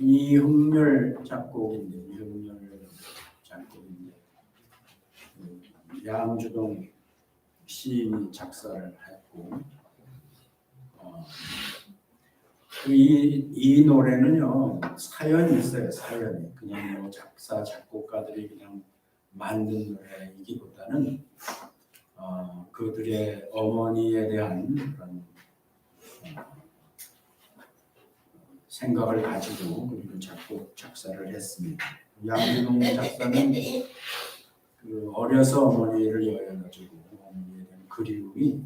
이흥렬 작곡인데 양주동 시인이 작사를 했고 이 노래는요 사연이 있어요. 사연이 그냥 뭐 작사 작곡가들이 그냥 만든 노래이기보다는 그들의 어머니에 대한 그런 생각을 가지고 그리고 작사를 했습니다. 양주동 작사는 그 어려서 어머니를 여행가지고 어머니에 대한 그리움이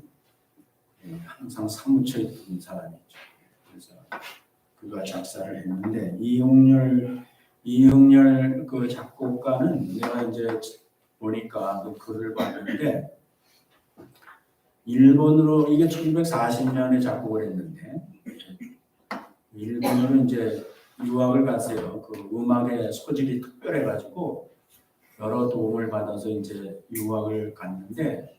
항상 사무쳐 있던 사람이죠. 그래서 그가 작사를 했는데 이흥렬 그 작곡가는 내가 이제 보니까 그 글을 봤는데 일본으로 이게 1940년에 작곡을 했는데 일본으로 이제 유학을 갔어요. 그 음악의 소질이 특별해가지고 여러 도움을 받아서 이제 유학을 갔는데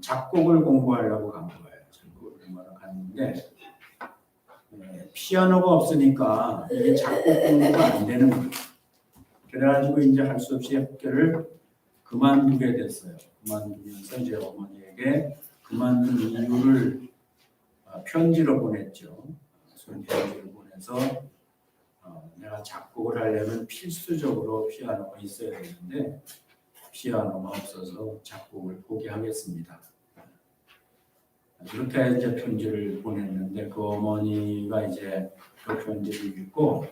작곡을 공부하려고 간 거예요. 작곡을 공부하러 갔는데 피아노가 없으니까 이게 작곡 공부가 안 되는 거예요. 그래가지고 이제 할 수 없이 학교를 그만두게 됐어요. 그만두면서 이제 어머니에게 그만둔 이유를 편지로 보냈죠. 편지를 보내서 내가 작곡을 하려면 필수적으로 피아노가 있어야 되는데 피아노가 없어서 작곡을 포기하겠습니다. 이렇게 이제 편지를 보냈는데 그 어머니가 이제 그 편지를 읽고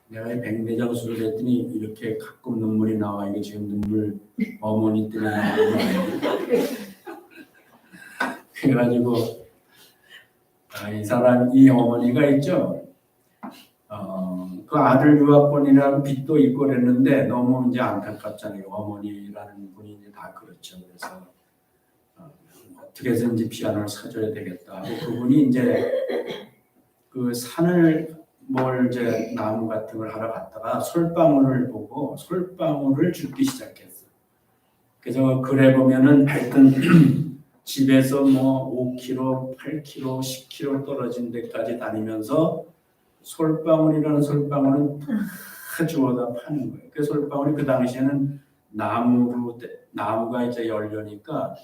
내가 백내장수를 했더니 이렇게 가끔 눈물이 나와. 이게 지금 눈물 어머니 때문에 나오는 거예요. 그래가지고 이 어머니가 있죠. 그 아들 유학 보내라는 빚도 있고 그랬는데 너무 이제 안타깝잖아요. 어머니라는 분이 이제 다 그렇죠. 그래서 어떻게 해서든지 피아노를 사줘야 되겠다 하고 그분이 이제 그 산을 이제 나무 같은 걸 하러 갔다가 솔방울을 보고 솔방울을 줍기 시작했어. 그래서 글에 보면은 하여튼 집에서 뭐 5km, 8km, 10km 떨어진 데까지 다니면서 솔방울이라는 솔방울은 다 주워다 파는 거예요. 그 솔방울이 그 당시에는 나무가 이제 열려니까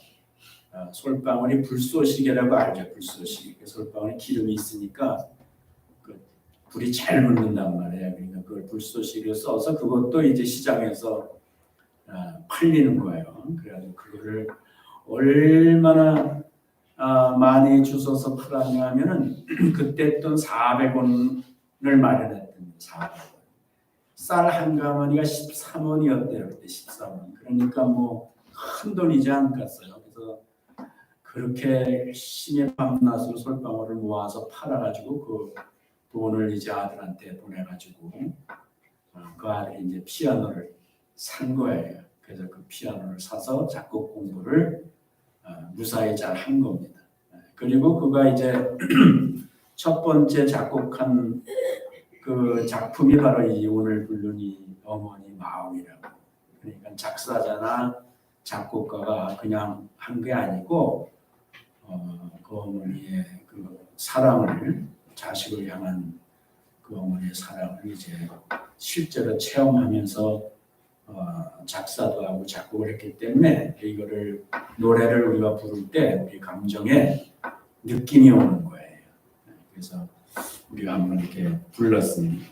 솔방울이 불쏘시개라고 알죠. 불쏘시개. 그 솔방울에 기름이 있으니까 그 불이 잘 붙는단 말이에요. 그러니까 그걸 불쏘시개로 써서 그것도 이제 시장에서 팔리는 거예요. 그래가지고 그거를 얼마나 많이 주워서 팔았냐 하면은 그때 돈 400원을 마련했던 400원. 쌀 한 가마니가 13원이었대요. 그때 13원. 그러니까 뭐 큰 돈이지 않겠어요. 그래서 그렇게 열심히 밤낮으로 솔방울을 모아서 팔아가지고 그 돈을 이제 아들한테 보내가지고 그 아들이 이제 피아노를 산 거예요. 그래서 그 피아노를 사서 작곡 공부를 무사히 잘 한 겁니다. 그리고 그가 이제 첫 번째 작곡한 그 작품이 바로 이 오늘 부른 이 어머니 마음이라고. 그러니까 작사자나 작곡가가 그냥 한 게 아니고 그 어머니의 그 사랑을 자식을 향한 그 어머니의 사랑을 이제 실제로 체험하면서 작사도 하고 작곡을 했기 때문에 이거를 노래를 우리가 부를 때 우리 감정에 느낌이 오는 거예요. 그래서 우리가 한번 이렇게 불렀습니다.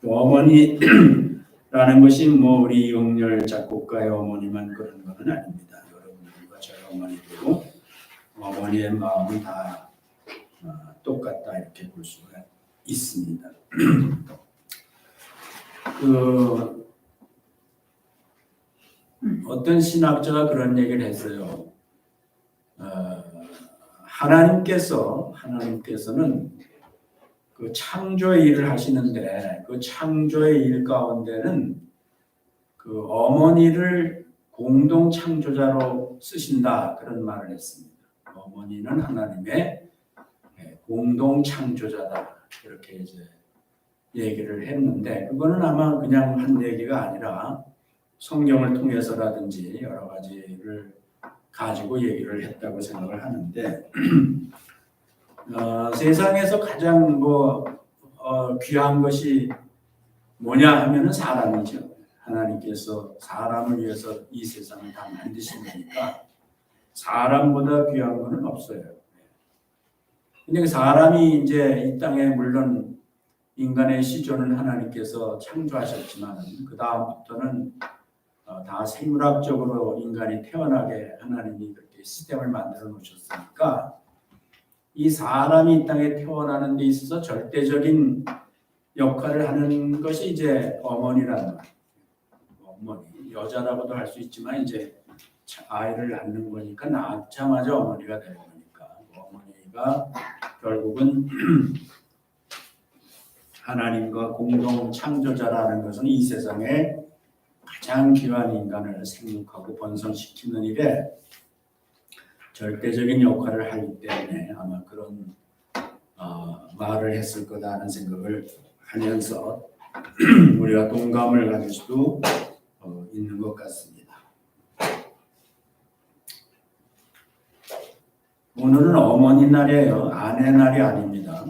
또 어머니라는 것이 뭐 우리 이흥렬 작곡가의 어머니만 그런 것은 아닙니다. 여러분들과 저희 어머니도 어머니의 마음은 다 똑같다 이렇게 볼 수가 있습니다. 어떤 신학자가 그런 얘기를 했어요. 하나님께서는 그 창조의 일을 하시는데 그 창조의 일 가운데는 그 어머니를 공동 창조자로 쓰신다 그런 말을 했습니다. 어머니는 하나님의 공동 창조자다 이렇게 이제 얘기를 했는데 그거는 아마 그냥 한 얘기가 아니라 성경을 통해서라든지 여러 가지를 가지고 얘기를 했다고 생각을 하는데 세상에서 가장 귀한 것이 뭐냐 하면은 사람이죠. 하나님께서 사람을 위해서 이 세상을 다 만드신 거니까 사람보다 귀한 것은 없어요. 근데 그 사람이 이제 이 땅에 물론 인간의 시존은 하나님께서 창조하셨지만 그 다음부터는 다 생물학적으로 인간이 태어나게 하나님이 그렇게 시스템을 만들어 놓으셨으니까 이 사람이 이 땅에 태어나는 데 있어서 절대적인 역할을 하는 것이 이제 어머니라는 말. 어머니, 여자라고도 할 수 있지만 이제 아이를 낳는 거니까 낳자마자 어머니가 되는 거니까 어머니가 결국은 하나님과 공동 창조자라는 것은 이 세상에 가장 귀한 인간을 생육하고 번성시키는 일에 절대적인 역할을 하기 때문에 아마 그런 말을 했을 거다 하는 생각을 하면서 우리가 동감을 가질 수도 있는 것 같습니다. 오늘은 어머니 날이에요. 아내 날이 아닙니다.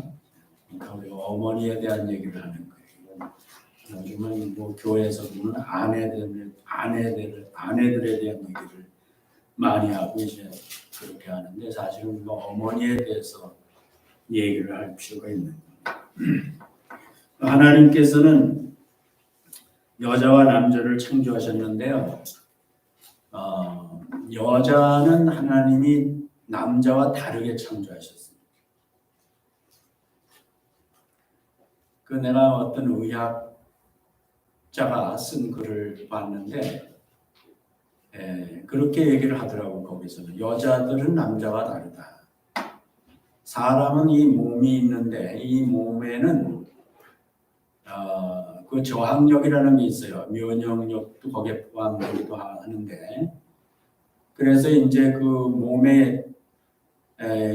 그러니까 우리가 어머니에 대한 얘기를 하는 거예요. 요즘은 교회에서 보면 아내들에 대한 얘기를 많이 하고 이제 그렇게 하는데 사실은 어머니에 대해서 얘기를 할 필요가 있는 겁니다. 하나님께서는 여자와 남자를 창조하셨는데요. 여자는 하나님이 남자와 다르게 창조하셨습니다. 내가 어떤 의학자가 쓴 글을 봤는데 그렇게 얘기를 하더라고. 거기서는 여자들은 남자와 다르다. 사람은 이 몸이 있는데 이 몸에는 그 저항력이라는 게 있어요. 면역력도 거기에 포함되기도 하는데 그래서 이제 그 몸에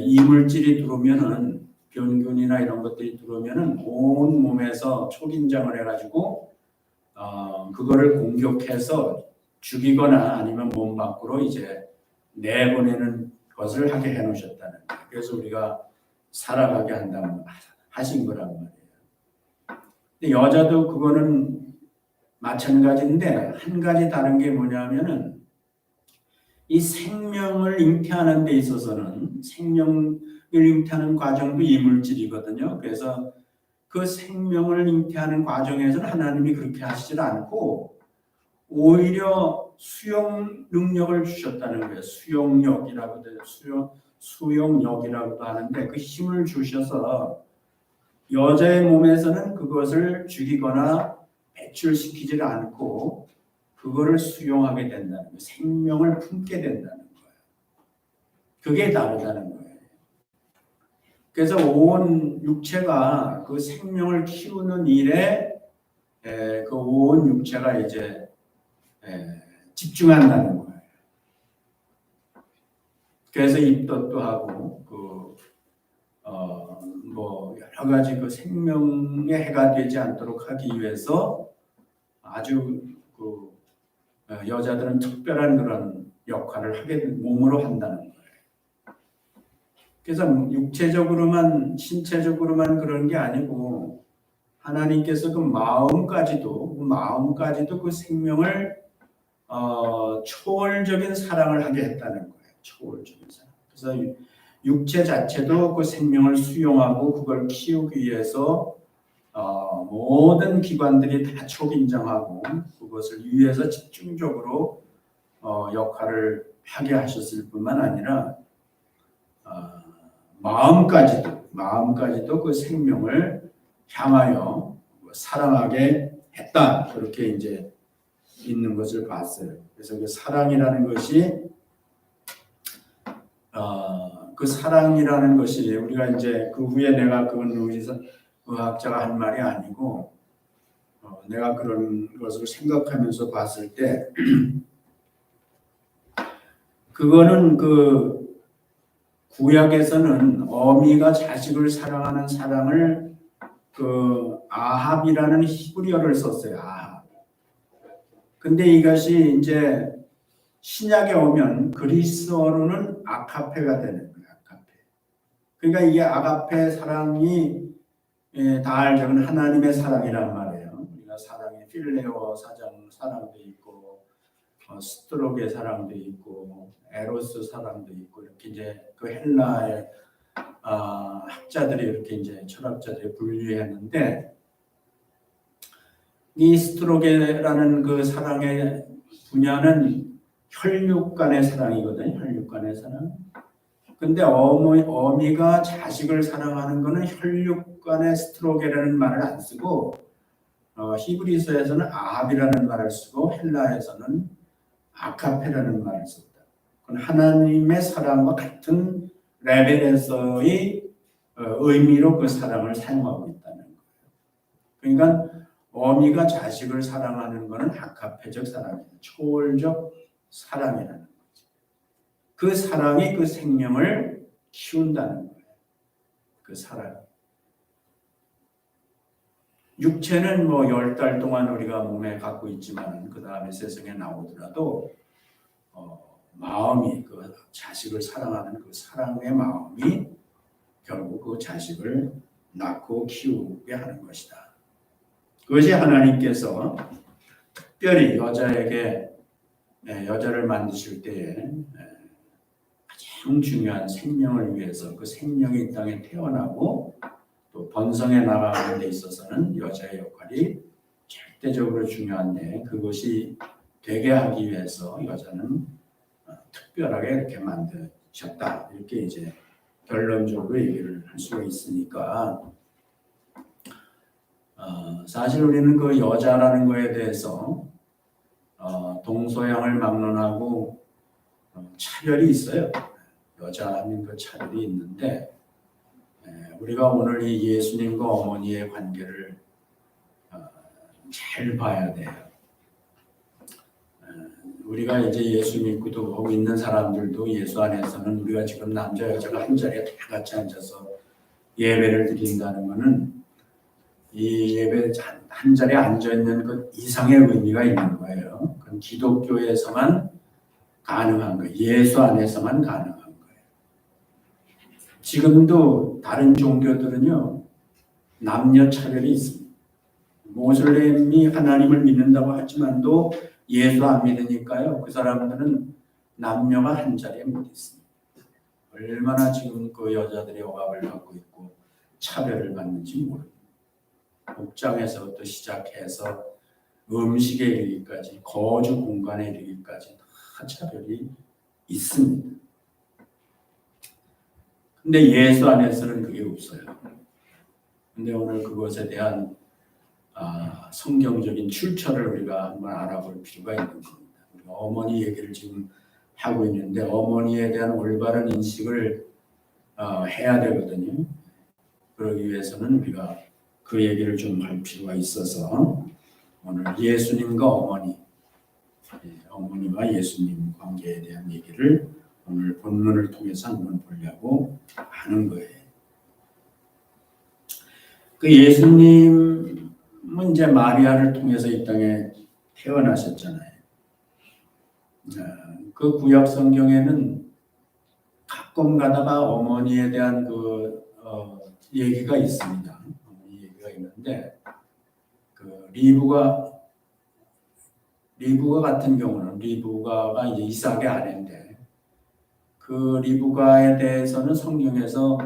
이물질이 들어오면은 병균이나 이런 것들이 들어오면은 온 몸에서 초긴장을 해가지고 그거를 공격해서 죽이거나 아니면 몸 밖으로 이제 내보내는 것을 하게 해놓으셨다는 거예요. 그래서 우리가 살아가게 한다고 하신 거란 말이에요. 근데 여자도 그거는 마찬가지인데 한 가지 다른 게 뭐냐면은 이 생명을 잉태하는 데 있어서는 생명을 잉태하는 과정도 이물질이거든요. 그래서 그 생명을 잉태하는 과정에서는 하나님이 그렇게 하시질 않고 오히려 수용 능력을 주셨다는 거예요. 수용력이라고도 하는데 그 힘을 주셔서 여자의 몸에서는 그것을 죽이거나 배출시키질 않고 그거를 수용하게 된다는 거예요. 생명을 품게 된다는 거예요. 그게 다르다는 거예요. 그래서 온 육체가 그 생명을 키우는 일에 그 온 육체가 이제 집중한다는 거예요. 그래서 입덧도 하고 여러 가지 그 생명에 해가 되지 않도록 하기 위해서 아주 여자들은 특별한 그런 역할을 몸으로 한다는 거예요. 그래서 육체적으로만 신체적으로만 그런 게 아니고 하나님께서 그 마음까지도 그 생명을 초월적인 사랑을 하게 했다는 거예요. 초월적인 사랑. 그래서 육체 자체도 그 생명을 수용하고 그걸 키우기 위해서 모든 기관들이 다 초긴장하고 그것을 위해서 집중적으로 역할을 하게 하셨을 뿐만 아니라 마음까지도 그 생명을 향하여 사랑하게 했다. 그렇게 이제 있는 것을 봤어요. 그래서 그 사랑이라는 것이 우리가 이제 그 후에 내가 그건 의학자가 한 말이 아니고 내가 그런 것을 생각하면서 봤을 때 그거는 그 구약에서는 어미가 자식을 사랑하는 사랑을 그 아합이라는 히브리어를 썼어요. 아합. 근데 이것이 이제 신약에 오면 그리스어로는 아카페가 되는 거예요. 아카페. 그러니까 이게 아가페 사랑이 다할 적은 하나님의 사랑이란 말이에요. 우리가 사랑이 필레오 사랑도 있고 스트로게 사랑도 있고 에로스 사랑도 있고 이렇게 이제 그 헬라의 학자들이 이렇게 이제 철학자들이 분류했는데 이 스트로게라는 그 사랑의 분야는 혈육 간의 사랑이거든요. 혈육 간의 사랑. 근데 어미가 자식을 사랑하는 것은 혈육 간의 스트로게라는 말을 안 쓰고 히브리서에서는 아합이라는 말을 쓰고 헬라에서는 아카페라는 말을 썼다. 그건 하나님의 사랑과 같은 레벨에서의 의미로 그 사랑을 사용하고 있다는 거예요. 그러니까 어미가 자식을 사랑하는 것은 아카페적 사랑이에요. 초월적 사랑이라는 거죠. 그 사랑이 그 생명을 키운다는 거예요. 그 사랑. 육체는 뭐 10달 동안 우리가 몸에 갖고 있지만 그 다음에 세상에 나오더라도 마음이 그 자식을 사랑하는 그 사랑의 마음이 결국 그 자식을 낳고 키우게 하는 것이다. 그것이 하나님께서 특별히 여자를 만드실 때에 가장 중요한 생명을 위해서 그 생명이 이 땅에 태어나고 또 번성해 나가는 데 있어서는 여자의 역할이 절대적으로 중요한데 그것이 되게 하기 위해서 여자는 특별하게 이렇게 만드셨다. 이렇게 이제 결론적으로 얘기를 할 수가 있으니까 사실 우리는 그 여자라는 거에 대해서 동서양을 막론하고 차별이 있어요. 여자하면 그 차별이 있는데 우리가 오늘 이 예수님과 어머니의 관계를 잘 봐야 돼요. 우리가 이제 예수 믿고 있는 사람들도 예수 안에서는 우리가 지금 남자 여자가 한 자리에 다 같이 앉아서 예배를 드린다는 것은 이 예배 한 자리에 앉아 있는 그 이상의 의미가 있는 거예요. 그건 기독교에서만 가능한 거예요. 예수 안에서만 가능한 거예요. 지금도 다른 종교들은요 남녀 차별이 있습니다. 모슬렘이 하나님을 믿는다고 하지만도 예수 안 믿으니까요 그 사람들은 남녀가 한 자리에 못 있습니다. 얼마나 지금 그 여자들이 억압을 받고 있고 차별을 받는지 모릅니다. 복장에서부터 시작해서 음식에 이르기까지 거주 공간에 이르기까지 다 차별이 있습니다. 근데 예수 안에서는 그게 없어요. 근데 오늘 그것에 대한 성경적인 출처를 우리가 한번 알아볼 필요가 있는 겁니다. 우리가 어머니 얘기를 지금 하고 있는데 어머니에 대한 올바른 인식을 해야 되거든요. 그러기 위해서는 우리가 그 얘기를 좀 할 필요가 있어서 오늘 예수님과 어머니와 예수님 관계에 대한 얘기를 오늘 본문을 통해서 한번 보려고 하는 거예요. 그 예수님은 이제 마리아를 통해서 이 땅에 태어나셨잖아요. 그 구약 성경에는 가끔 가다가 어머니에 대한 얘기가 있습니다. 어머니 얘기가 있는데 그 리브가 같은 경우는 리브가가 이제 이삭의 아내인데 그 리브가에 대해서는 성경에서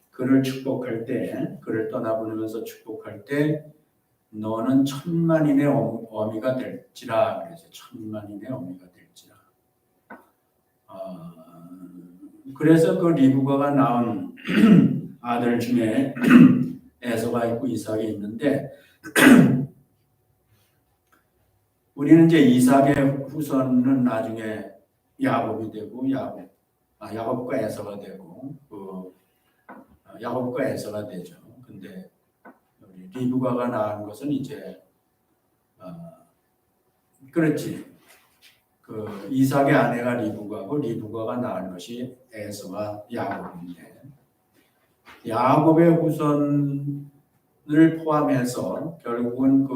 그를 축복할 때, 그를 떠나보내면서 축복할 때 너는 천만인의 어미가 될지라 그래서 천만인의 어미가 될지라. 그래서 그 리브가가 낳은 아들 중에 에서가 있고 이삭이 있는데 우리는 이제 이삭의 후손은 나중에 야곱이 되고 야곱과 에서가 되고 야곱과 에서가 되죠. 근데 우리 리브가가 낳은 것은 이제 그렇지. 그 이삭의 아내가 리브가고 리브가가 낳은 것이 에서와 야곱인데 야곱의 후손을 포함해서 결국은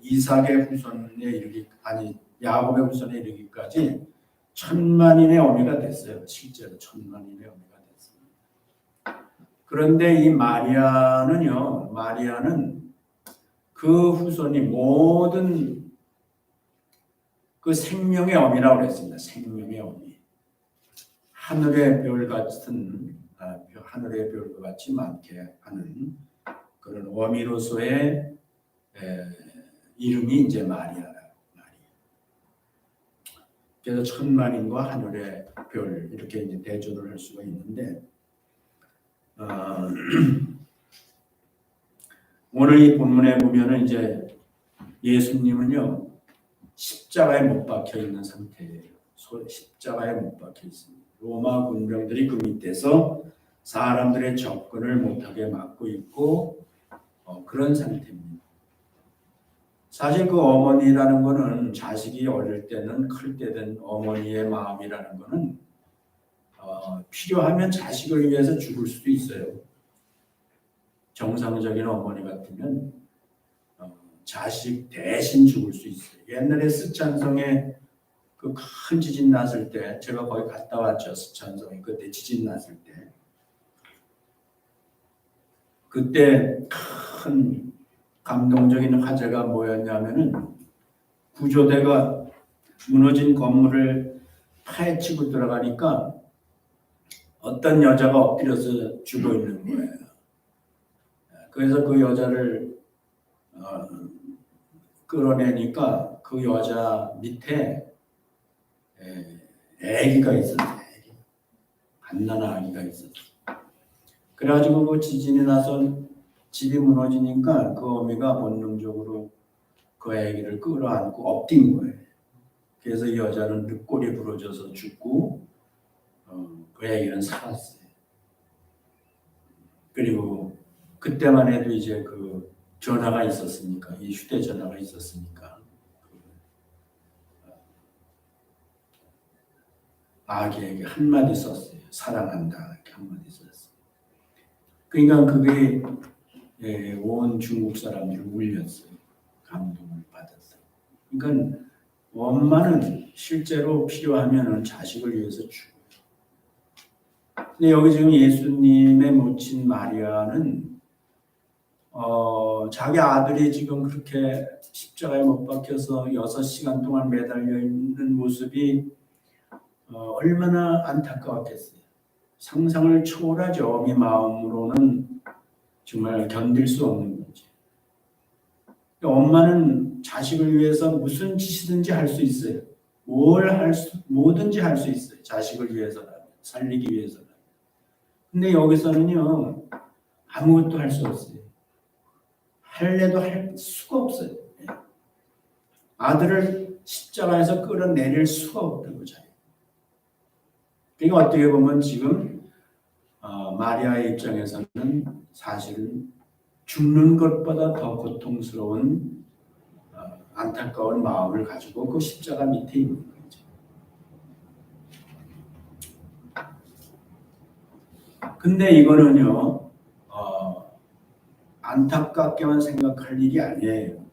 이삭의 후손에 야곱의 후손에 이르기까지 천만인의 어미가 됐어요. 실제로 천만인의 어미가 됐습니다. 그런데 이 마리아는 그 후손이 모든 그 생명의 어미라고 그랬습니다. 생명의 어미. 하늘의 별 같은 하늘의 별과 같이 많게 하는 그런 어미로서의 이름이 이제 마리아라. 그래서 천만인과 하늘의 별 이렇게 이제 대조를 할 수가 있는데 오늘 이 본문에 보면은 이제 예수님은요 십자가에 못 박혀 있는 상태예요. 십자가에 못 박혀 있습니다. 로마 군병들이 그 밑에서 사람들의 접근을 못하게 막고 있고 그런 상태입니다. 사실 그 어머니라는 거는 자식이 어릴 때는 클 때 된 어머니의 마음이라는 거는 필요하면 자식을 위해서 죽을 수도 있어요. 정상적인 어머니 같으면 자식 대신 죽을 수 있어요. 옛날에 스촨성에 그 큰 지진 났을 때 제가 거기 갔다 왔죠. 스촨성에 그때 지진 났을 때 그때 큰 감동적인 화제가 뭐였냐면은 구조대가 무너진 건물을 파헤치고 들어가니까 어떤 여자가 엎드려서 죽어 있는 거예요. 그래서 그 여자를 끌어내니까 그 여자 밑에 아기가 있었어요. 갓난아기 아기가 있었어요. 그래가지고 그 지진이 나서 집이 무너지니까 그 어미가 본능적으로 그 아기를 끌어안고 엎딘 거예요. 그래서 이 여자는 늑골이 부러져서 죽고 그 아기는 살았어요. 그리고 그때만 해도 이제 그 전화가 있었으니까 이 휴대전화가 있었으니까 아기에게 한마디 썼어요. 사랑한다 이렇게 한마디 썼어요. 그러니까 그게 온 중국 사람들을 울렸어요. 감동을 받았어요. 그러니까 엄마는 실제로 필요하면 자식을 위해서 죽어요. 근데 여기 지금 예수님의 모친 마리아는 자기 아들이 지금 그렇게 십자가에 못 박혀서 6시간 동안 매달려 있는 모습이 얼마나 안타까웠겠어요. 상상을 초월하죠. 어미 마음으로는 정말 견딜 수 없는 거죠. 엄마는 자식을 위해서 무슨 짓이든지 할 수 있어요. 뭐든지 할 수 있어요. 자식을 위해서라면, 살리기 위해서라면. 근데 여기서는요, 아무것도 할 수 없어요. 할래도 할 수가 없어요. 아들을 십자가에서 끌어내릴 수가 없다고 자요. 그러니까 어떻게 보면 지금 마리아의 입장에서는 사실은 죽는 것보다 더 고통스러운 안타까운 마음을 가지고 그 십자가 밑에 있는 거죠. 근데 이거는요 안타깝게만 생각할 일이 아니에요.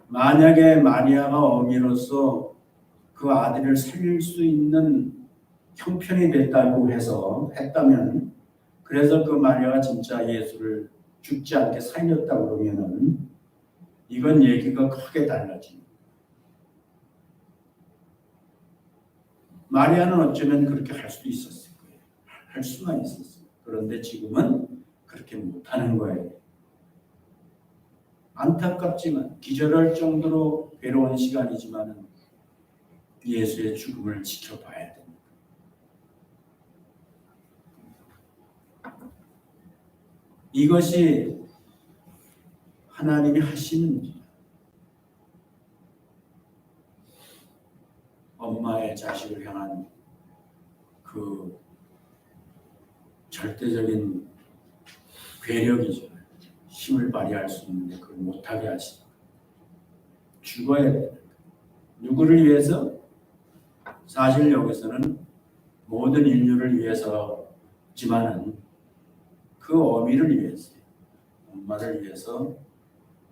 만약에 마리아가 어미로서 그 아들을 살릴 수 있는 형편이 됐다고 했다면 그래서 그 마리아가 진짜 예수를 죽지 않게 살렸다고 그러면은 이건 얘기가 크게 달라집니다. 마리아는 어쩌면 그렇게 할 수도 있었을 거예요. 할 수만 있었어요. 그런데 지금은 그렇게 못하는 거예요. 안타깝지만 기절할 정도로 괴로운 시간이지만 예수의 죽음을 지켜봐야 됩니다. 이것이 하나님이 하시는 일. 엄마의 자식을 향한 그 절대적인 괴력이죠. 힘을 발휘할 수 있는데 그걸 못하게 하시다. 죽어야 돼요. 누구를 위해서? 사실 여기서는 모든 인류를 위해서지만은 그 어미를 위해서요. 엄마를 위해서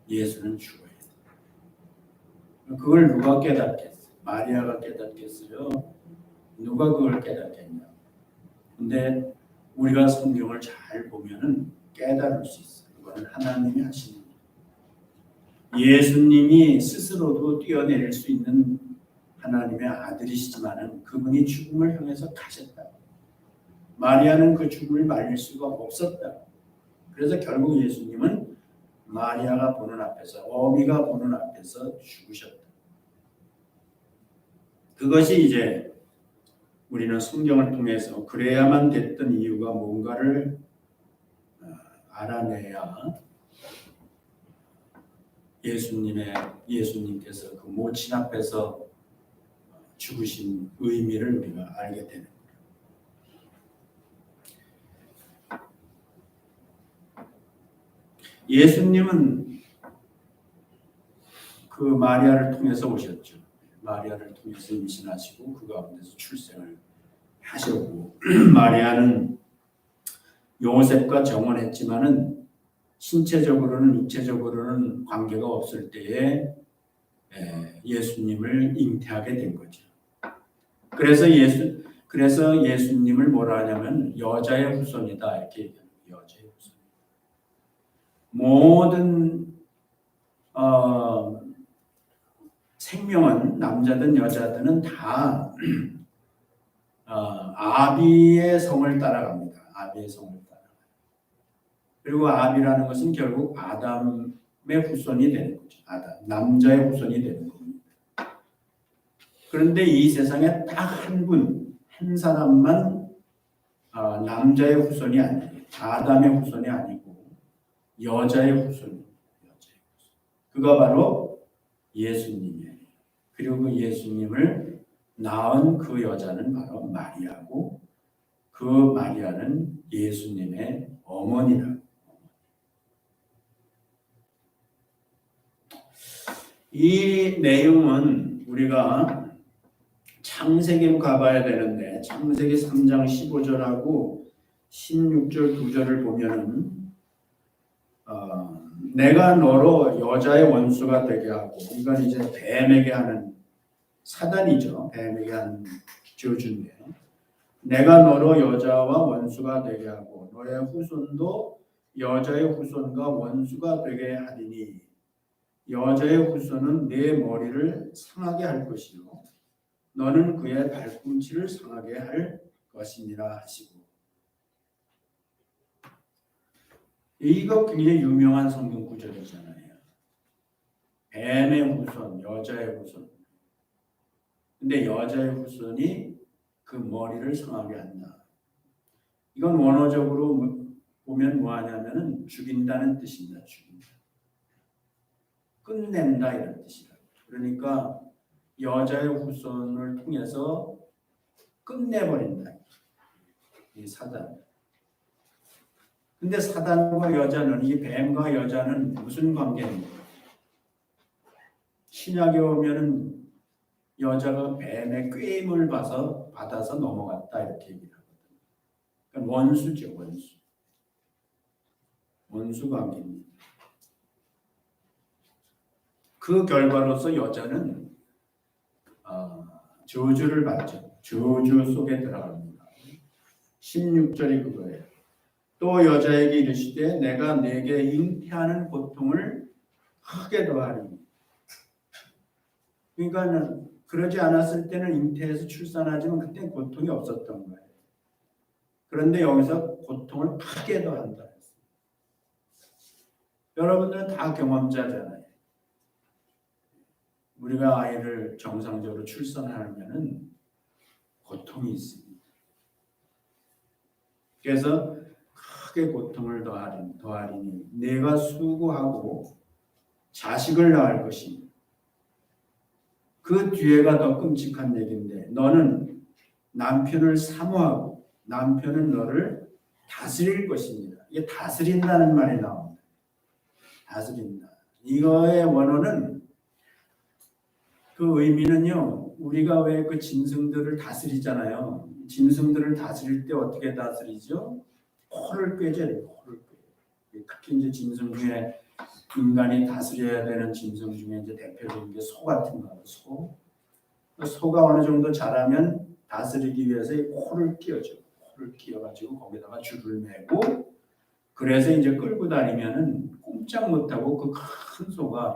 예수는 죽어야 돼요. 그걸 누가 깨닫겠어요? 마리아가 깨닫겠어요? 누가 그걸 깨닫겠냐? 근데 우리가 성경을 잘 보면은 깨달을 수 있어요. 이거는 하나님이 하시는 일이에요. 예수님이 스스로도 뛰어내릴 수 있는 하나님의 아들이시지만은 그분이 죽음을 향해서 가셨다. 마리아는 그 죽음을 말릴 수가 없었다. 그래서 결국 예수님은 마리아가 보는 앞에서, 어미가 보는 앞에서 죽으셨다. 그것이 이제 우리는 성경을 통해서 그래야만 됐던 이유가 뭔가를 알아내야 예수님께서 그 모친 앞에서 죽으신 의미를 우리가 알게 되는 거예요. 예수님은 그 마리아를 통해서 오셨죠. 마리아를 통해서 임신하시고 그 가운데서 출생을 하셨고 마리아는 요셉과 정혼했지만은 신체적으로는 육체적으로는 관계가 없을 때에 예수님을 잉태하게 된 거죠. 그래서 예수님을 뭐라 하냐면 여자의 후손이다 이렇게 얘기합니다. 여자의 후손. 모든 생명은 남자든 여자든 다 아비의 성을 따라갑니다. 아비의 성을 따라가요. 그리고 아비라는 것은 결국 아담의 후손이 되는 거죠. 남자의 후손이 되는 겁니다. 그런데 이 세상에 딱 한 사람만 남자의 후손이 아니에요. 아담의 후손이 아니고 여자의 후손입니다. 그가 바로 예수님이에요. 그리고 그 예수님을 낳은 그 여자는 바로 마리아고 그 마리아는 예수님의 어머니라. 이 내용은 우리가 창세기로 가봐야 되는데 창세기 3장 15절하고 16절 2절을 보면은 내가 너로 여자의 원수가 되게 하고 이건 이제 뱀에게 하는 사단이죠. 뱀에게 하는 저주인데 내가 너로 여자와 원수가 되게 하고 너의 후손도 여자의 후손과 원수가 되게 하리니 여자의 후손은 내 머리를 상하게 할 것이요 너는 그의 발꿈치를 상하게 할 것이니라 하시고 이거 굉장히 유명한 성경 구절이잖아요. 뱀의 후손, 여자의 후손. 근데 여자의 후손이 그 머리를 상하게 한다. 이건 원어적으로 보면 뭐하냐면은 죽인다는 뜻입니다. 죽인다. 끝낸다 이런 뜻이다. 그러니까 여자의 후손을 통해서 끝내버린다. 이 사단. 근데 사단과 여자는 이 뱀과 여자는 무슨 관계입니까? 신약에 오면은 여자가 뱀의 꾀임을 받아서 넘어갔다 이렇게 얘기를 하거든요. 그러니까 원수죠, 원수. 원수 관계입니다. 그 결과로서 여자는 저주를 받죠. 저주 속에 들어갑니다. 16절이 그거예요. 또 여자에게 이르시되 내가 네게 잉태하는 고통을 크게 더하리니. 그러니까 그러지 않았을 때는 잉태해서 출산하지만 그때는 고통이 없었던 거예요. 그런데 여기서 고통을 크게 더한다. 여러분들은 다 경험자잖아요. 우리가 아이를 정상적으로 출산하면은 고통이 있습니다. 그래서 크게 고통을 더하리니 내가 수고하고 자식을 낳을 것입니다. 그 뒤에가 더 끔찍한 얘기인데 너는 남편을 사모하고 남편은 너를 다스릴 것입니다. 이게 다스린다는 말이 나옵니다. 다스린다. 이거의 원어는 그 의미는요. 우리가 왜 그 짐승들을 다스리잖아요. 짐승들을 다스릴 때 어떻게 다스리죠? 코를 꿰줘요. 코를 꿰. 특히 이제 짐승 중에 인간이 다스려야 되는 짐승 중에 이제 대표적인 게 소 같은 거예요. 소. 소가 어느 정도 자라면 다스리기 위해서 이 코를 끼워줘. 풀을 끼워가지고 거기다가 줄을 매고 그래서 이제 끌고 다니면은 꼼짝 못하고 그 큰 소가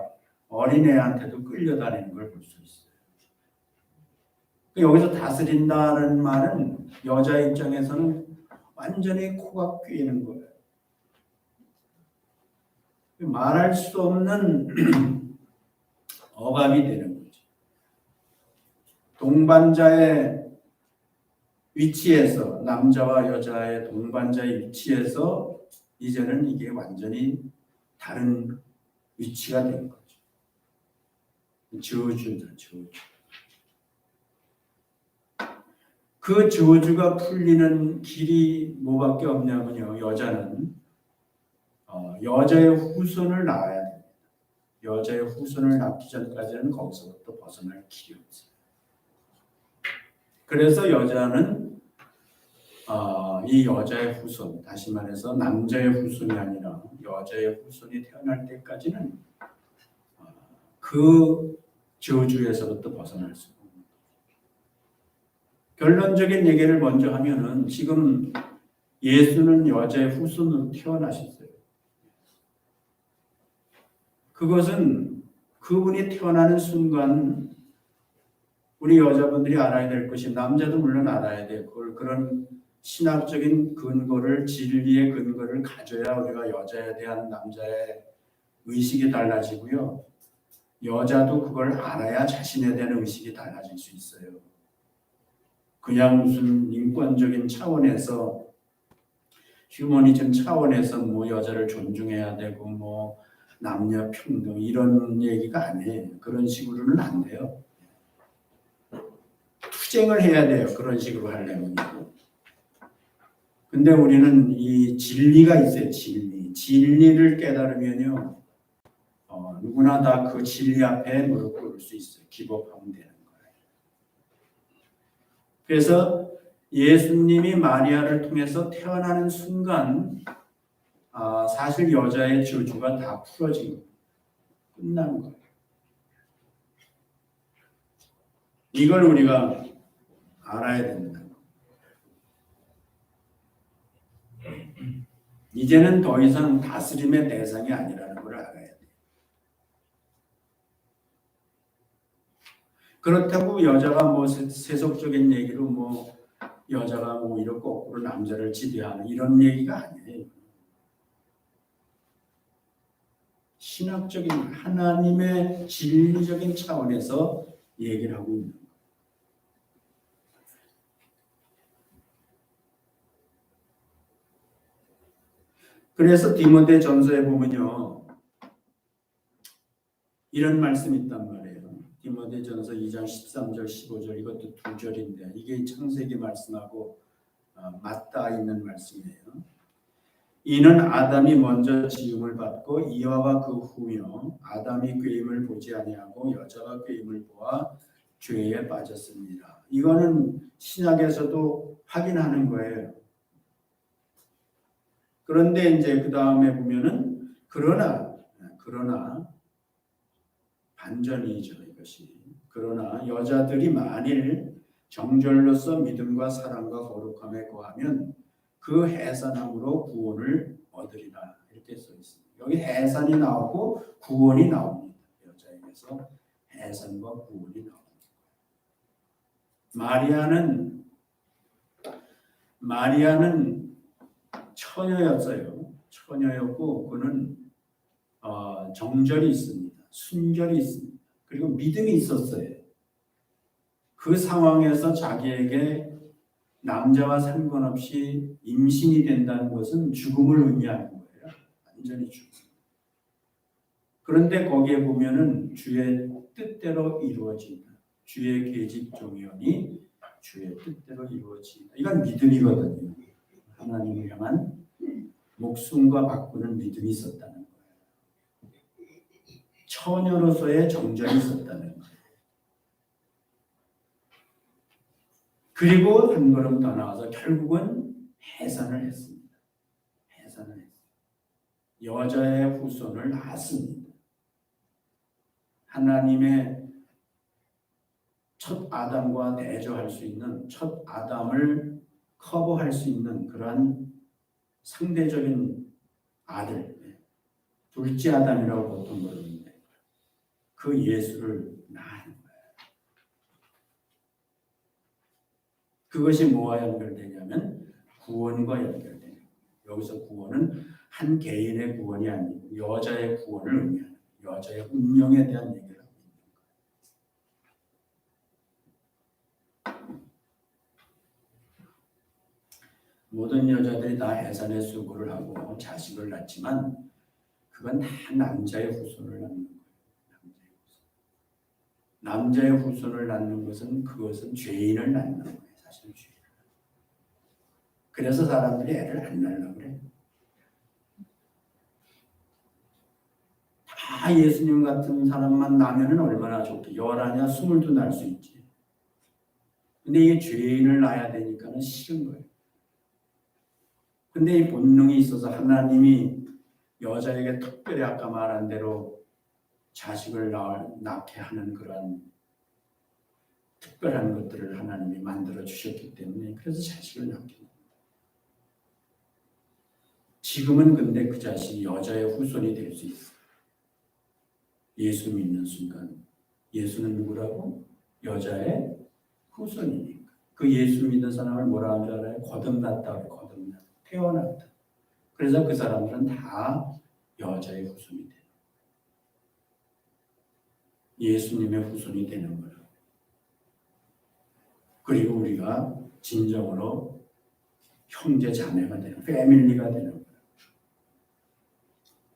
어린애한테도 끌려다니는 걸 볼 수 있어요. 여기서 다스린다는 말은 여자 입장에서는 완전히 코가 꿰이는 거예요. 말할 수 없는 억압이 되는 거죠. 동반자의 위치에서 남자와 여자의 동반자의 위치에서 이제는 이게 완전히 다른 위치가 된 거죠. 저주다, 저주. 그 저주가 풀리는 길이 뭐밖에 없냐면요. 여자는 여자의 후손을 낳아야 됩니다. 여자의 후손을 낳기 전까지는 거기서부터 벗어날 길이 없어요. 그래서 여자는 이 여자의 후손, 다시 말해서 남자의 후손이 아니라 여자의 후손이 태어날 때까지는 그 저주에서부터 벗어날 수 없습니다. 결론적인 얘기를 먼저 하면은 지금 예수는 여자의 후손으로 태어나셨어요. 그것은 그분이 태어나는 순간 우리 여자분들이 알아야 될 것이 남자도 물론 알아야 돼요. 그런 신학적인 근거를 진리의 근거를 가져야 우리가 여자에 대한 남자의 의식이 달라지고요. 여자도 그걸 알아야 자신에 대한 의식이 달라질 수 있어요. 그냥 무슨 인권적인 차원에서 휴머니즘 차원에서 뭐 여자를 존중해야 되고 뭐 남녀 평등 이런 얘기가 아니에요. 그런 식으로는 안 돼요. 투쟁을 해야 돼요. 그런 식으로 하려면. 근데 우리는 이 진리가 있어요. 진리를 깨달으면요. 누구나 다 그 진리 앞에 무릎 꿇을 수 있어요. 기법하면 되는 거예요. 그래서 예수님이 마리아를 통해서 태어나는 순간 사실 여자의 저주가 다 풀어지고 끝난 거예요. 이걸 우리가 알아야 됩니다. 이제는 더 이상 다스림의 대상이 아니라는 걸 알아야 돼요. 그렇다고 여자가 뭐 세속적인 얘기로 뭐 여자가 뭐 이렇게 거꾸로 남자를 지배하는 이런 얘기가 아니에요. 신학적인 하나님의 진리적인 차원에서 얘기를 하고 있는 거예요. 그래서 디모데전서에 보면요. 이런 말씀이 있단 말이에요. 디모데전서 2장 13절 15절 이것도 두 절인데 이게 창세기 말씀하고 맞닿아 있는 말씀이에요. 이는 아담이 먼저 지음을 받고 이와가 그 후며 아담이 꾀임을 보지 아니하고 여자가 꾀임을 보아 죄에 빠졌습니다. 이거는 신약에서도 확인하는 거예요. 그런데 이제 그 다음에 보면은 그러나 반전이죠 이것이. 그러나 여자들이 만일 정절로서 믿음과 사랑과 거룩함에 거하면 그 해산함으로 구원을 얻으리라 이렇게 써 있습니다. 여기 해산이 나오고 구원이 나옵니다. 여자에게서 해산과 구원이 나옵니다. 마리아는 처녀였어요. 처녀였고 그는 정절이 있습니다. 순절이 있습니다. 그리고 믿음이 있었어요. 그 상황에서 자기에게 남자와 상관없이 임신이 된다는 것은 죽음을 의미하는 거예요. 완전히 죽음. 그런데 거기에 보면은 주의 뜻대로 이루어진다. 주의 계집종이오니 주의 뜻대로 이루어진다. 이건 믿음이거든요. 하나님을 향한 목숨과 바꾸는 믿음이 있었다는 거예요. 처녀로서의 정절이 있었다는 거예요. 그리고 한 걸음 더 나아서 결국은 해산을 했습니다. 해산을 했습니다. 여자의 후손을 낳았습니다. 하나님의 첫 아담과 대조할 수 있는 첫 아담을 커버할 수 있는 그러한 상대적인 아들, 둘째 아담이라고 보통 부르는데 그 예수를 낳은 거예요. 그것이 뭐와 연결되냐면 구원과 연결되는 거예요. 여기서 구원은 한 개인의 구원이 아니고 여자의 구원을 의미하는 거예요. 여자의 운명에 대한 얘기를 하고 있는 거예요. 모든 여자들이 다 해산의 수고를 하고 자식을 낳지만 그건 다 남자의 후손을 낳는 거예요. 남자의 후손을 낳는 것은 그것은 죄인을 낳는 거예요. 사실 죄인. 그래서 사람들이 애를 안 낳으려고 그래요. 다 예수님 같은 사람만 낳으면 얼마나 좋게. 11이나 20도 낳을 수 있지. 근데 이게 죄인을 낳아야 되니까는 싫은 거예요. 근데 이 본능이 있어서 하나님이 여자에게 특별히 아까 말한 대로 자식을 낳게 하는 그런 특별한 것들을 하나님이 만들어 주셨기 때문에 그래서 자식을 낳게 됩니다. 지금은 근데 그 자식이 여자의 후손이 될 수 있어요. 예수 믿는 순간 예수는 누구라고? 여자의 후손이니까. 그 예수 믿는 사람을 뭐라 하는 줄 알아요? 거듭났다. 거듭났다. 태어났다. 그래서 그 사람들은 다 여자의 후손이 돼요. 예수님의 후손이 되는 거예요. 그리고 우리가 진정으로 형제 자매가 되는, 패밀리가 되는 거예요.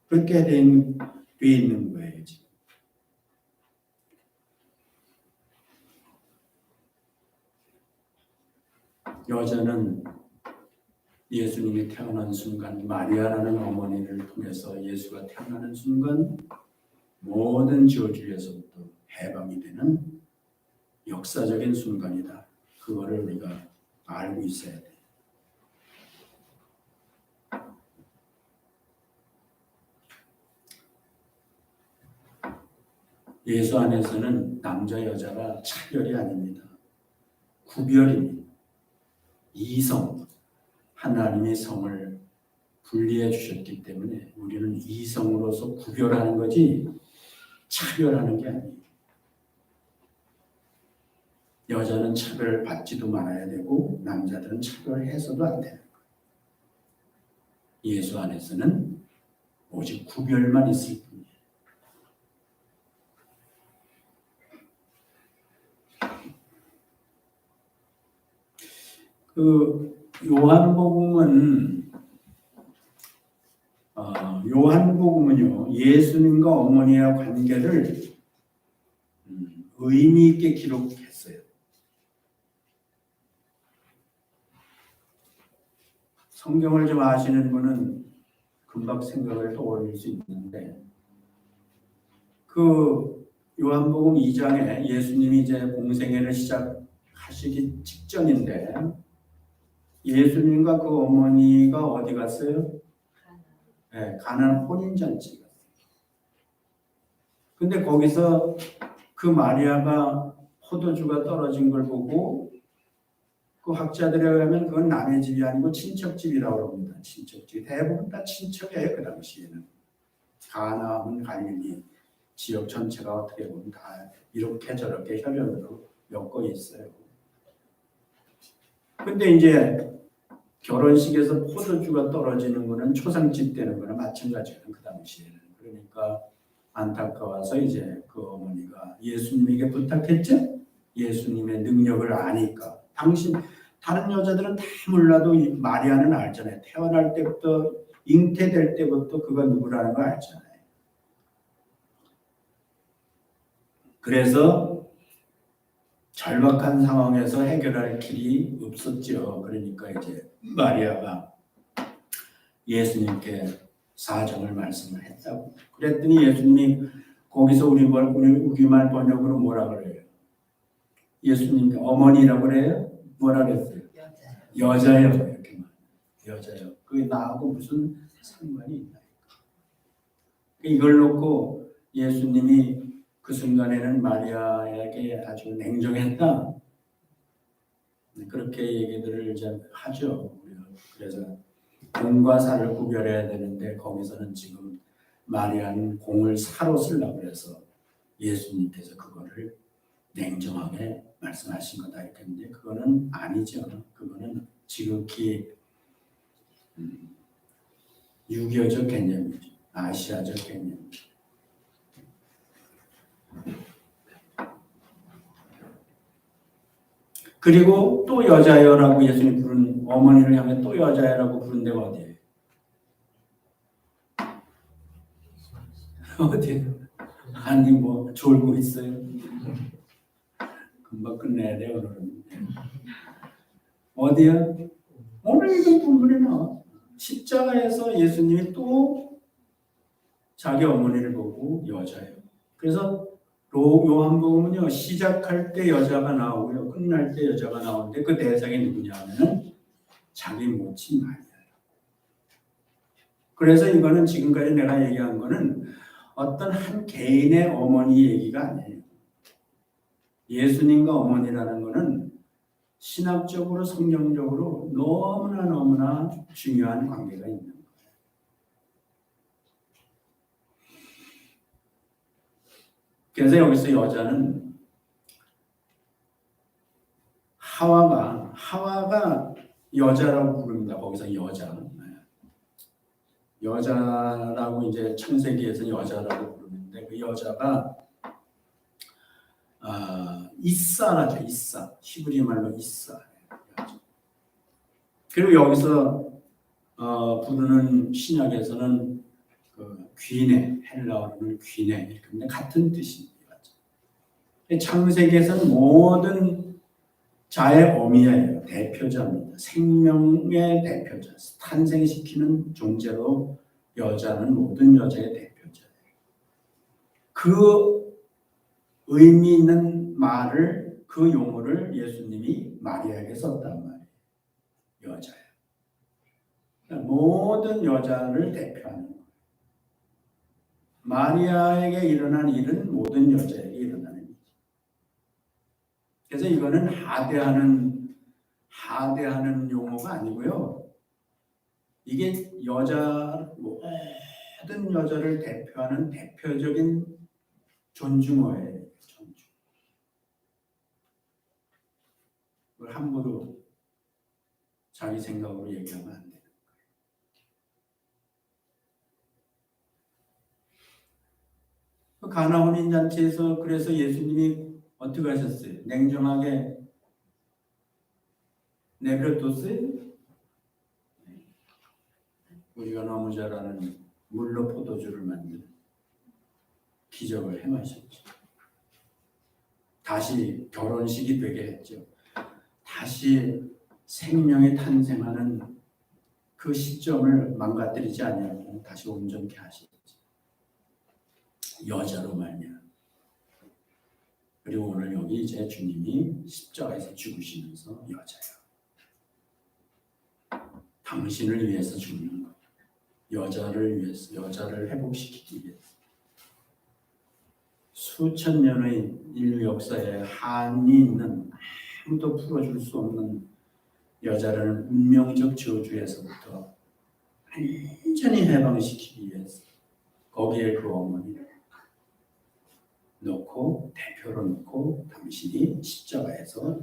그렇게 돼 있는 거예요, 지금. 여자는 예수님이 태어난 순간, 마리아라는 어머니를 통해서 예수가 태어나는 순간 모든 저주에서부터 해방이 되는 역사적인 순간이다. 그거를 우리가 알고 있어야 돼. 예수 안에서는 남자 여자가 차별이 아닙니다. 구별입니다. 이성, 하나님이 성을 분리해 주셨기 때문에 우리는 이성으로서 구별하는 거지 차별하는 게 아니에요. 여자는 차별받지도 말아야 되고 남자들은 차별해서도 안 되는 거예요. 예수 안에서는 오직 구별만 있을 뿐이에요. 그 요한복음은요 예수님과 어머니의 관계를 의미 있게 기록했어요. 성경을 좀 아시는 분은 금방 생각을 떠올릴 수 있는데 그 요한복음 2장에 예수님이 이제 공생애를 시작하시기 직전인데 예수님과 그 어머니가 어디 갔어요? 네, 가나안 혼인잔치 갔어요. 근데 거기서 그 마리아가 포도주가 떨어진 걸 보고 그 학자들에 의하면 그건 남의 집이 아니고 친척집이라고 합니다. 친척집. 대부분 다 친척이에요. 그 당시에는. 가나안, 갈릴리 지역 전체가 어떻게 보면 다 이렇게 저렇게 혈연으로 엮어 있어요. 근데 이제 결혼식에서 포도주가 떨어지는 거는 초상집 되는 거나 마찬가지예요. 그 당시에는. 그러니까 안타까워서 이제 그 어머니가 예수님에게 부탁했죠. 예수님의 능력을 아니까. 다른 여자들은 다 몰라도 마리아는 알잖아요. 태어날 때부터 잉태될 때부터 그가 누구라는 걸 알잖아요. 그래서 절박한 상황에서 해결할 길이 없었죠. 그러니까 이제 마리아가 예수님께 사정을 말씀을 했다고. 그랬더니 예수님이 거기서 우리말 번역으로 뭐라 그래요? 예수님께 어머니라고 그래요? 뭐라 그랬어요? 여자요. 이렇게 말해요. 여자요. 그게 나하고 무슨 상관이 있나요? 이걸 놓고 예수님이 그 순간에는 마리아에게 아주 냉정했다. 그렇게 얘기들을 이제 하죠. 그래서 공과 사를 구별해야 되는데 거기서는 지금 마리아는 공을 사로 쓰려고 해서 예수님께서 그거를 냉정하게 말씀하신 거다 했는데 그거는 아니죠. 그거는 지극히 유교적 개념이죠. 아시아적 개념이죠. 그리고 또 여자여라고 예수님 부른 어머니를 향해 또 여자여라고 부른 데가 어디예요? 어디예요? 아니 뭐 졸고 있어요. 금방 끝내야 돼 오늘은. 어디야? 오늘 이건 본문에 나와. 십자가에서 예수님이 또 자기 어머니를 보고 여자예요. 그래서 요한복음은요 시작할 때 여자가 나오고요 끝날 때 여자가 나오는데 그 대상이 누구냐 하면은 자기 모친 마리아예요. 그래서 이거는 지금까지 내가 얘기한 거는 어떤 한 개인의 어머니 얘기가 아니에요. 예수님과 어머니라는 거는 신학적으로 성경적으로 너무나 중요한 관계가 있는 거예요. 그래서 여기서 여자는 하와가 여자라고 부릅니다. 거기서 여자라고 이제 창세기에서 여자라고 부르는데 그 여자가 이사라죠. 이사. 히브리 말로 이사. 그리고 여기서 부르는 신약에서는 그 귀네, 헬라어로는 귀네 이렇게 하는데 같은 뜻입니다. 창세기에서는 모든 자의 어미예요. 대표자입니다. 생명의 대표자. 탄생시키는 존재로 여자는 모든 여자의 대표자예요. 그 의미 있는 말을 그 용어를 예수님이 마리아에게 썼단 말이에요. 여자예요. 모든 여자를 대표하는 거예요. 마리아에게 일어난 일은 모든 여자에게 일어나는 일이죠. 그래서 이거는 하대하는 용어가 아니고요. 이게 모든 여자를 대표하는 대표적인 존중어예요. 존중. 그걸 함부로 자기 생각으로 얘기하면 안 돼요. 가나 혼인잔치에서 그래서 예수님이 어떻게 하셨어요? 냉정하게 내버려뒀어요? 우리가 너무 잘 아는 물로 포도주를 만드는 기적을 행하셨죠. 다시 결혼식이 되게 했죠. 다시 생명이 탄생하는 그 시점을 망가뜨리지 않냐고 다시 온전케 하셨죠. 여자로 말이야. 그리고 오늘 여기 이제 주님이 십자가에서 죽으시면서 여자야. 당신을 위해서 죽는 것. 여자를 위해서, 여자를 회복시키기 위해서. 수천 년의 인류 역사에 한이 있는 아무도 풀어줄 수 없는 여자라는 운명적 저주에서부터 완전히 해방시키기 위해서 거기에 그 어머니를 놓고 대표로 놓고 당신이 십자가에서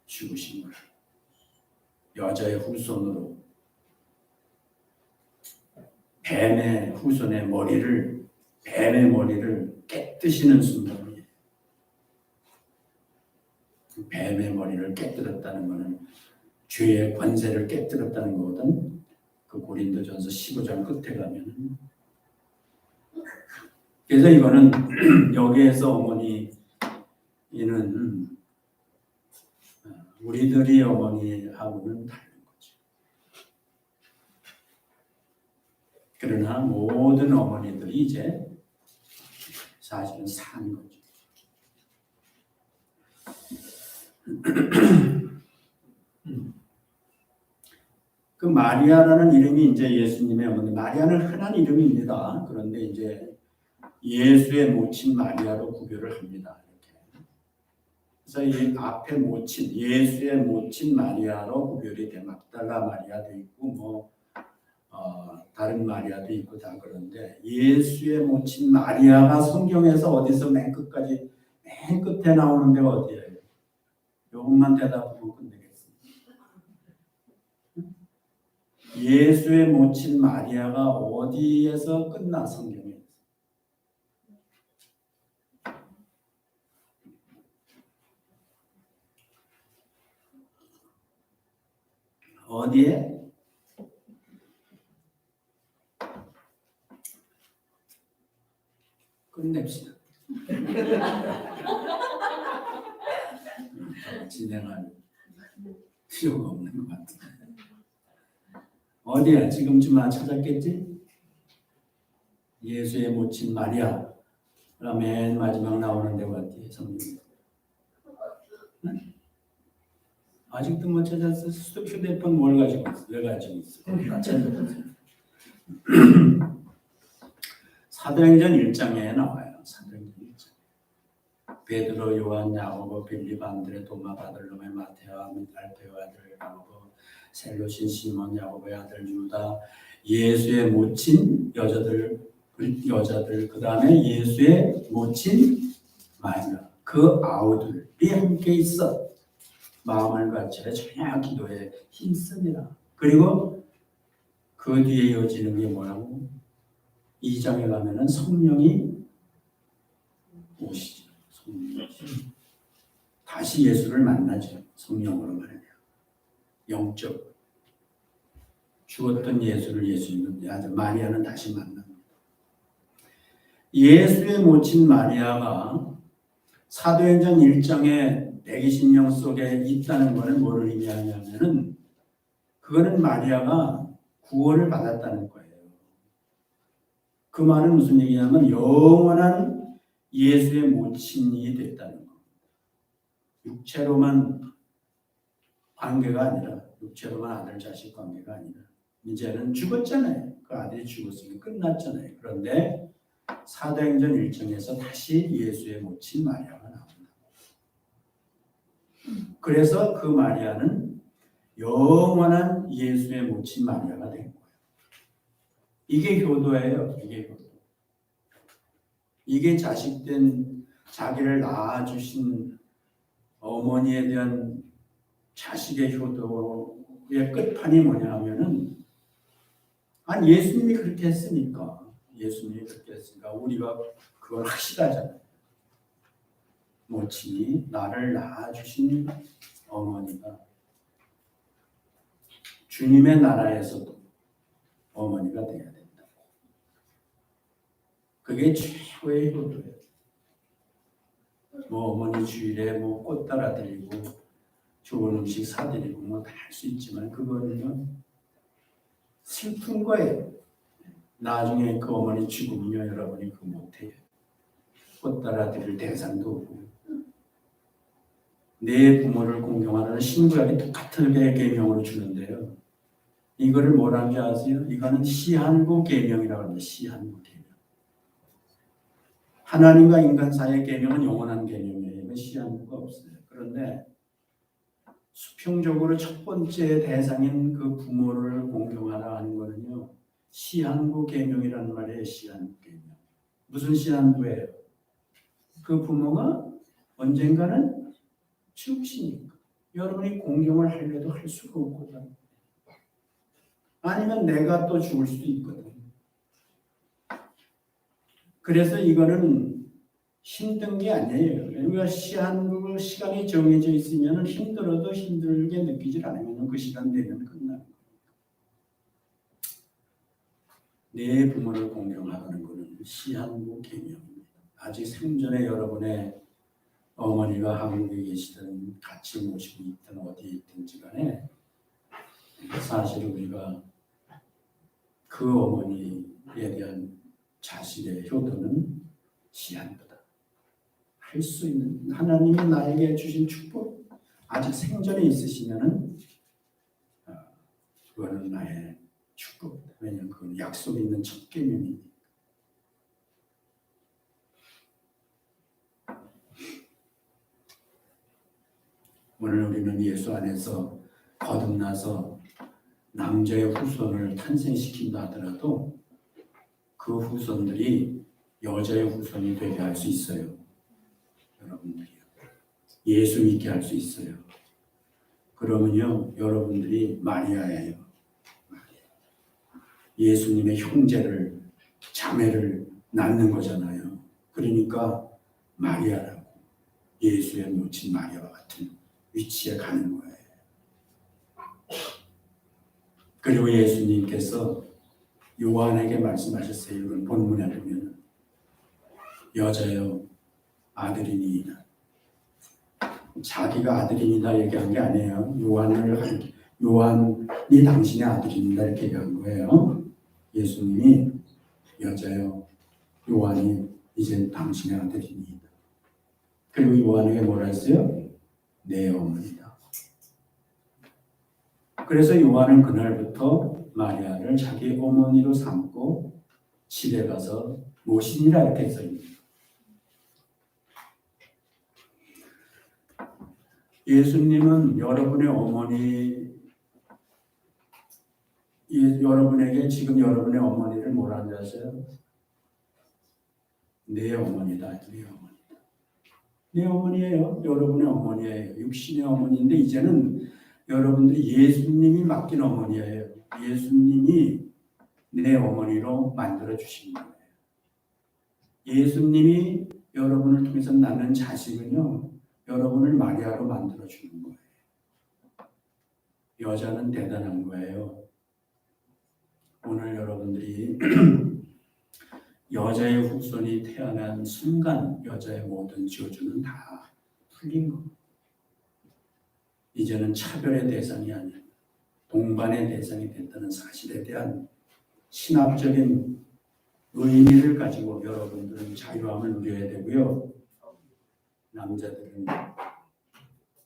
죽으신 거예요. 여자의 후손으로 뱀의 머리를 깨뜨시는 순간이에요. 뱀의 머리를 깨뜨렸다는 것은 죄의 관세를 깨뜨렸다는 거거든. 그 고린도전서 15장 끝에 가면은. 그래서 이거는 여기에서 어머니는 우리들이 어머니하고는 다른 거죠. 그러나 모든 어머니들이 이제 사실은 산 거죠. 그 마리아라는 이름이 이제 예수님의 어머니, 마리아는 흔한 이름입니다. 그런데 이제 예수의 모친 마리아로 구별을 합니다. 이렇게. 그래서 이 앞에 모친 예수의 모친 마리아로 구별이 돼. 막달라 마리아도 있고 뭐 다른 마리아도 있고 다 그런데 예수의 모친 마리아가 성경에서 어디서 맨 끝까지 맨 끝에 나오는 데가 어디예요? 요것만 대답하고 끝내겠습니다. 예수의 모친 마리아가 어디에서 끝나 성경에? 어디에? 끝냅시다. 진행할 필요가 없는 것 같은데. 어디야? 지금쯤 찾았겠지? 예수의 모친 마리아. 맨 마지막 나오는 데가 어디에 성경에? 응? 아직도 못 찾았어? 휴대폰 뭘 가지고 있어? 왜 가지고 있어? 찾아보세요. 사도행전 1장에 나와요. 사도행전 1장. 베드로, 요한, 야고보, 빌립, 안드레, 도마, 바들로메, 마테오, 알페오 아들 야고보, 셀로신, 시몬, 야고보의 아들 유다, 예수의 모친 여자들, 그 다음에 예수의 모친 마리아, 그 아우들이 함께 있어. 마음을 같이 전혀 기도에 힘씁니다. 그리고 그 뒤에 이어지는 게 뭐라고? 2장에 가면은 성령이 오시죠. 성령이 오시죠. 다시 예수를 만나죠. 성령으로 말해요. 영적. 죽었던 예수를 예수님은 마리아는 다시 만납니다. 예수의 모친 마리아가 사도행전 1장에 내기신령 속에 있다는 것은 뭐를 의미하냐면은 그거는 마리아가 구원을 받았다는 거예요. 그 말은 무슨 얘기냐면 영원한 예수의 모친이 됐다는 거. 육체로만 관계가 아니라 육체로만 아들 자식 관계가 아니라 이제는 죽었잖아요. 그 아들이 죽었으니 끝났잖아요. 그런데 사도행전 1장에서 다시 예수의 모친 마리아가 나옵니다. 그래서 그 마리아는 영원한 예수의 모친 마리아가 된 거예요. 이게 효도예요. 이게 효도. 이게 자식된 자기를 낳아주신 어머니에 대한 자식의 효도의 끝판이 뭐냐 하면은 예수님이 그렇게 했으니까 우리가 그걸 확실하잖아요. 모친이 나를 낳아주신 어머니가 주님의 나라에서도 어머니가 돼야 된다. 그게 최고의 효도예요. 뭐 어머니 주일에 뭐 꽃 따라드리고 좋은 음식 사드리고 뭐 다 할 수 있지만 그거는요 슬픈 거예요. 나중에 그 어머니 죽으면요 여러분이 그거 못해요. 꽃 따라드릴 대상도 없고 내 부모를 공경하라는 신구약이 똑같은 계명을 주는데요. 이거를 뭐라는 줄 아세요? 이거는 시한부 계명이라고 합니다. 시한부 계명. 하나님과 인간 사이의 계명은 영원한 계명이에요. 이건 시한부가 없어요. 그런데 수평적으로 첫 번째 대상인 그 부모를 공경하라 하는 거는요. 시한부 계명이라는 말이에요. 시한부 계명. 무슨 시한부예요? 그 부모가 언젠가는 죽으시니까 여러분이 공경을 하려도 할 수가 없거든. 아니면 내가 또 죽을 수도 있거든. 그래서 이거는 힘든 게 아니에요. 우리가 시간이 정해져 있으면 힘들어도 힘들게 느끼질 않으면 그 시간 되면 끝나는 거예요. 내 부모를 공경하는 것은 시한부 계명입니다. 아직 생전에 여러분의 어머니가 한국에 계시든 같이 모시고 있든 어디에 있든지 간에 사실 우리가 그 어머니에 대한 자식의 효도는 시한부다. 할 수 있는 하나님이 나에게 주신 축복 아직 생전에 있으시면은 그거는 나의 축복이다. 왜냐하면 그건 약속 있는 첫 계명이니까. 오늘 우리는 예수 안에서 거듭나서 남자의 후손을 탄생시킨다 하더라도 그 후손들이 여자의 후손이 되게 할 수 있어요. 여러분들이요. 예수 믿게 할 수 있어요. 그러면요, 여러분들이 마리아예요. 예수님의 형제를, 자매를 낳는 거잖아요. 그러니까 마리아라고, 예수의 모친 마리아와 같은 위치에 가는 거예요. 그리고 예수님께서 요한에게 말씀하셨어요. 이건 본문에 보면 여자여 아들이니이다. 자기가 아들이니다 얘기한 게 아니에요. 요한이 당신의 아들입니다 이렇게 얘기한 거예요. 예수님이 여자여 요한이 이제 당신의 아들이니이다. 그리고 요한에게 뭐라 했어요? 내 어머니다. 그래서 요한은 그날부터 마리아를 자기 어머니로 삼고 집에 가서 모시니라 이렇게 써있습니다. 예수님은 여러분의 어머니, 여러분에게 지금 여러분의 어머니를 뭐라 하셨어요? 내 어머니다. 내 어머니다. 내 어머니예요. 여러분의 어머니예요. 육신의 어머니인데 이제는 여러분들이 예수님이 맡긴 어머니예요. 예수님이 내 어머니로 만들어 주신 거예요. 예수님이 여러분을 통해서 낳는 자식은요, 여러분을 마리아로 만들어 주는 거예요. 여자는 대단한 거예요. 오늘 여러분들이 여자의 후손이 태어난 순간 여자의 모든 저주는 다 풀린 겁니다. 이제는 차별의 대상이 아니라 동반의 대상이 됐다는 사실에 대한 신학적인 의미를 가지고 여러분들은 자유함을 누려야 되고요. 남자들은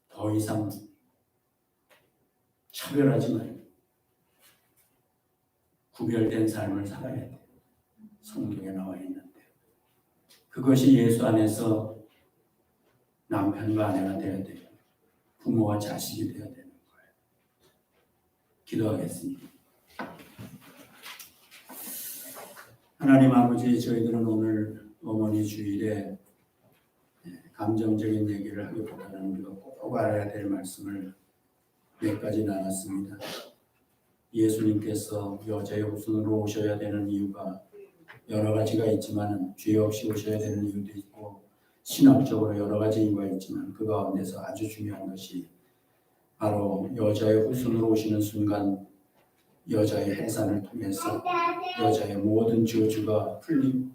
더 이상 차별하지 말고 구별된 삶을 살아야 돼요. 성경에 나와 있는데 그것이 예수 안에서 남편과 아내가 되어야 돼요. 부모와 자식이 되어야 되는 거예요. 기도하겠습니다. 하나님 아버지, 저희들은 오늘 어머니 주일에 감정적인 얘기를 하기보다는 우리가 꼭 알아야 될 말씀을 몇 가지 나눴습니다. 예수님께서 여자의 후손으로 오셔야 되는 이유가 여러 가지가 있지만 죄 없이 오셔야 되는 이유도 있고 신학적으로 여러 가지 이유가 있지만 그 가운데서 아주 중요한 것이 바로 여자의 후손으로 오시는 순간 여자의 해산을 통해서 여자의 모든 저주가 풀리고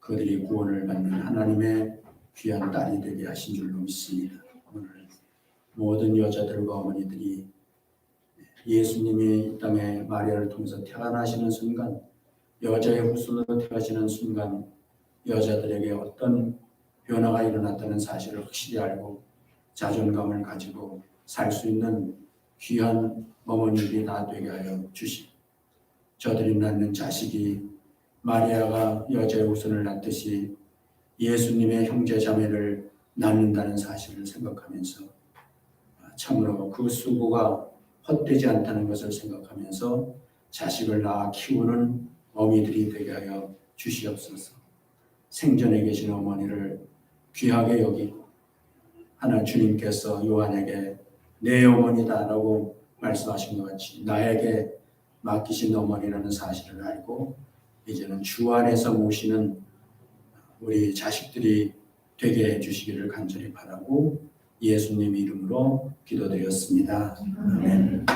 그들이 구원을 받는 하나님의 귀한 딸이 되게 하신 줄로 믿습니다. 오늘 모든 여자들과 어머니들이 예수님이 이 땅에 마리아를 통해서 태어나시는 순간 여자의 후손으로 태어나시는 순간 여자들에게 어떤 변화가 일어났다는 사실을 확실히 알고 자존감을 가지고 살 수 있는 귀한 어머니들이 다 되게 하여 주시고 저들이 낳는 자식이 마리아가 여자의 후손을 낳듯이 예수님의 형제 자매를 낳는다는 사실을 생각하면서 참으로 그 수고가 헛되지 않다는 것을 생각하면서 자식을 낳아 키우는 어미들이 되게 하여 주시옵소서. 생전에 계신 어머니를 귀하게 여기고 하나 주님께서 요한에게 내 어머니다라고 말씀하신 것 같이 나에게 맡기신 어머니라는 사실을 알고 이제는 주 안에서 모시는 우리 자식들이 되게 해주시기를 간절히 바라고 예수님 이름으로 기도드렸습니다. 아멘.